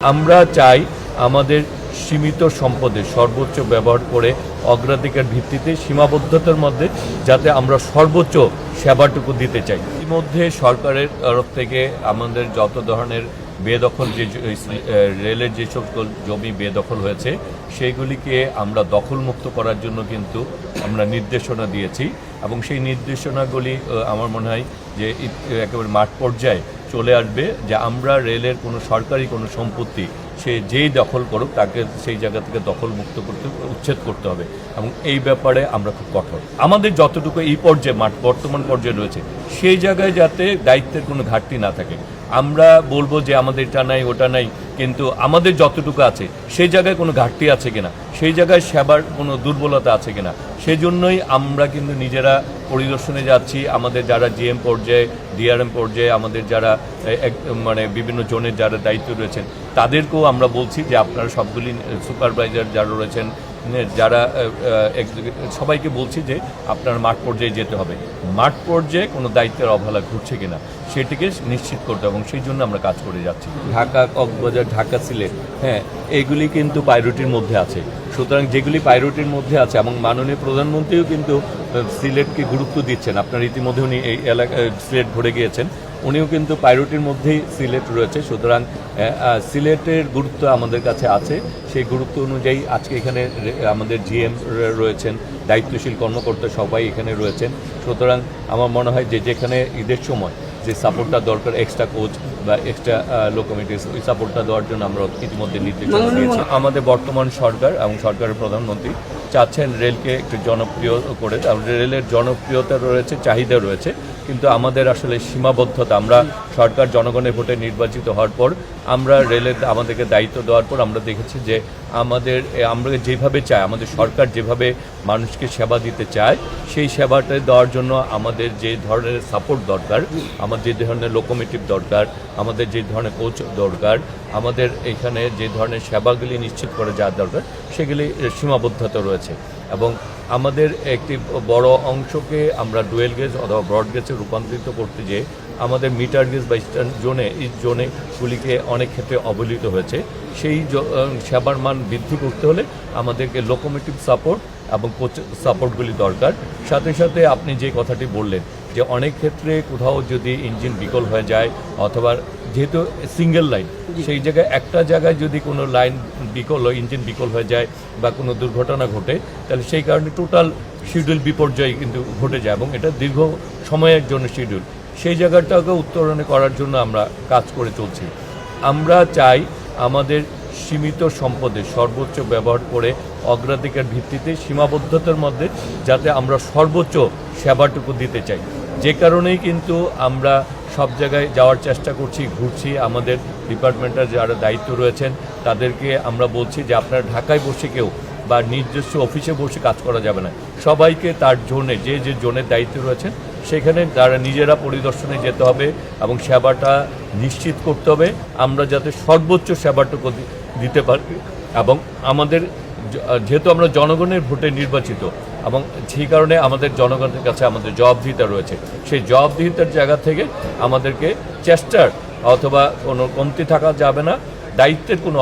আমরা চাই আমাদের সীমিত সম্পদের সর্বোচ্চ ব্যবহার করে অগ্রাধিকার ভিত্তিতে সীমাবদ্ধতার মধ্যে যাতে আমরা সর্বোচ্চ সেবাটুকু দিতে চাই। ইতিমধ্যে সরকারের তরফ থেকে আমাদের যত ধরনের বেদখল যে রেলের যে সকল জমি বেদখল হয়েছে সেইগুলিকে আমরা দখলমুক্ত করার জন্য কিন্তু আমরা নির্দেশনা দিয়েছি এবং সেই নির্দেশনাগুলি আমার মনে হয় যে একেবারে মাঠ পর্যায়ে চলে আসবে যে আমরা রেলের কোনো সরকারি কোনো সম্পত্তি সে যেই দখল করুক তাকে সেই জায়গা থেকে দখলমুক্ত করতে উচ্ছেদ করতে হবে এবং এই ব্যাপারে আমরা খুব কঠোর। আমাদের যতটুকু এই পর্যায়ে বর্তমান পর্যায়ে রয়েছে সেই জায়গায় যাতে দায়িত্বের কোনো ঘাটতি না থাকে। আমরা বলবো যে আমাদের এটা নাই ওটা নাই, কিন্তু আমাদের যতটুকু আছে সেই জায়গায় কোনো ঘাটতি আছে কিনা, সেই জায়গায় সেবার কোনো দুর্বলতা আছে কিনা, সেই জন্যই আমরা কিন্তু নিজেরা পরিদর্শনে যাচ্ছি। আমাদের যারা জিএম পর্যায়ে ডিআরএম পর্যায়ে আমাদের যারা মানে বিভিন্ন জোনের যারা দায়িত্ব রয়েছেন তাদেরকেও আমরা বলছি যে আপনারা সবগুলি সুপারভাইজার যারা রয়েছেন যারা সবাইকে বলছি যে আপনার মাঠ পর্যায়ে যেতে হবে, মাঠ পর্যায়ে কোনো দায়িত্বের অবহেলা ঘটছে কিনা সেটিকে নিশ্চিত করতে এবং সেই জন্য আমরা কাজ করে যাচ্ছি। ঢাকা, কক্সবাজার, ঢাকা, সিলেট, হ্যাঁ এইগুলি কিন্তু প্রায়োরিটির মধ্যে আছে। সুতরাং যেগুলি প্রায়োরিটির মধ্যে আছে এবং মাননীয় প্রধানমন্ত্রীও কিন্তু সিলেটকে গুরুত্ব দিচ্ছেন। আপনার ইতিমধ্যে উনি এই এলাকায় সিলেট ঘুরে গিয়েছেন, উনিও কিন্তু প্রায়োরিটির মধ্যেই সিলেট রয়েছে। সুতরাং সিলেটের গুরুত্ব আমাদের কাছে আছে, সেই গুরুত্ব অনুযায়ী আজকে এখানে আমাদের জিএম রয়েছেন, দায়িত্বশীল কর্মকর্তা সবাই এখানে রয়েছেন। সুতরাং আমার মনে হয় যে যেখানে ঈদের সময় যে সাপোর্টটা দরকার, এক্সট্রা কোচ বা এক্সট্রা লোকোমোটিভস, ওই সাপোর্টটা দেওয়ার জন্য আমরা ইতিমধ্যে নির্দেশনা দিয়েছি। আমাদের বর্তমান সরকার এবং সরকারের প্রধানমন্ত্রী চাচ্ছেন রেলকে একটু জনপ্রিয় করে। রেলের জনপ্রিয়তা রয়েছে, চাহিদা রয়েছে, কিন্তু আমাদের আসলে সীমাবদ্ধতা। আমরা সরকার জনগণের ভোটে নির্বাচিত হওয়ার পর আমরা রেলের আমাদেরকে দায়িত্ব দেওয়ার পর আমরা দেখেছি যে আমরা যেভাবে চাই, আমাদের সরকার যেভাবে মানুষকে সেবা দিতে চায় সেই সেবাটা দেওয়ার জন্য আমাদের যে ধরনের সাপোর্ট দরকার, আমাদের যে ধরনের লোকোমোটিভ দরকার, আমাদের যে ধরনের কোচ দরকার, আমাদের এখানে যে ধরনের সেবাগুলি নিশ্চিত করে যাওয়ার দরকার সেগুলি সীমাবদ্ধতা রয়েছে। এবং আমাদের একটি বড় অংশকে আমরা ডুয়েল গেজ অথবা ব্রড গেজে রূপান্তরিত করতে যেয়ে আমাদের মিটার গেজ বা ইস্টার্ন জোনে এই জোনেগুলিকে অনেক ক্ষেত্রে অবহেলিত হয়েছে। সেই সেবার মান বৃদ্ধি করতে হলে আমাদেরকে লোকোমোটিভ সাপোর্ট এবং কোচ সাপোর্টগুলি দরকার। সাথে সাথে আপনি যে কথাটি বললেন যে অনেক ক্ষেত্রে কোথাও যদি ইঞ্জিন বিকল হয়ে যায় অথবা যেহেতু সিঙ্গেল লাইন, সেই জায়গায় একটা জায়গায় যদি কোনো লাইন বিকল হয়, ইঞ্জিন বিকল হয়ে যায় বা কোনো দুর্ঘটনা ঘটে, তাহলে সেই কারণে টোটাল শিডিউল বিপর্যয় কিন্তু ঘটে যায় এবং এটা দীর্ঘ সময়ের জন্য শিডিউল। সেই জায়গাটাকে উত্তরণ করার জন্য আমরা কাজ করে চলছি। আমরা চাই আমাদের সীমিত সম্পদের সর্বোচ্চ ব্যবহার করে অগ্রাধিকার ভিত্তিতে সীমাবদ্ধতার মধ্যে যাতে আমরা সর্বোচ্চ সেবাটুকু দিতে চাই। যে কারণেই কিন্তু আমরা সব জায়গায় যাওয়ার চেষ্টা করছি, ঘুরছি। আমাদের ডিপার্টমেন্টের যারা দায়িত্ব রয়েছেন তাদেরকে আমরা বলছি যে আপনারা ঢাকায় বসে কেউ বা নিজস্ব অফিসে বসে কাজ করা যাবে না, সবাইকে তার জোনে যে জোনের দায়িত্ব রয়েছেন সেখানে তারা নিজেরা পরিদর্শনে যেতে হবে এবং সেবাটা নিশ্চিত করতে হবে আমরা যাতে সর্বোচ্চ সেবাটুকু দিতে পারি। এবং আমাদের যেহেতু আমরা জনগণের ভোটে নির্বাচিত এবং সেই কারণে আমাদের জনগণের কাছে আমাদের জবাবদিহিতা রয়েছে, সেই জবাবদিহিতার জায়গা থেকে আমাদেরকে চেষ্টার অথবা কোনো কমতি থাকা যাবে না, দায়িত্বের কোনো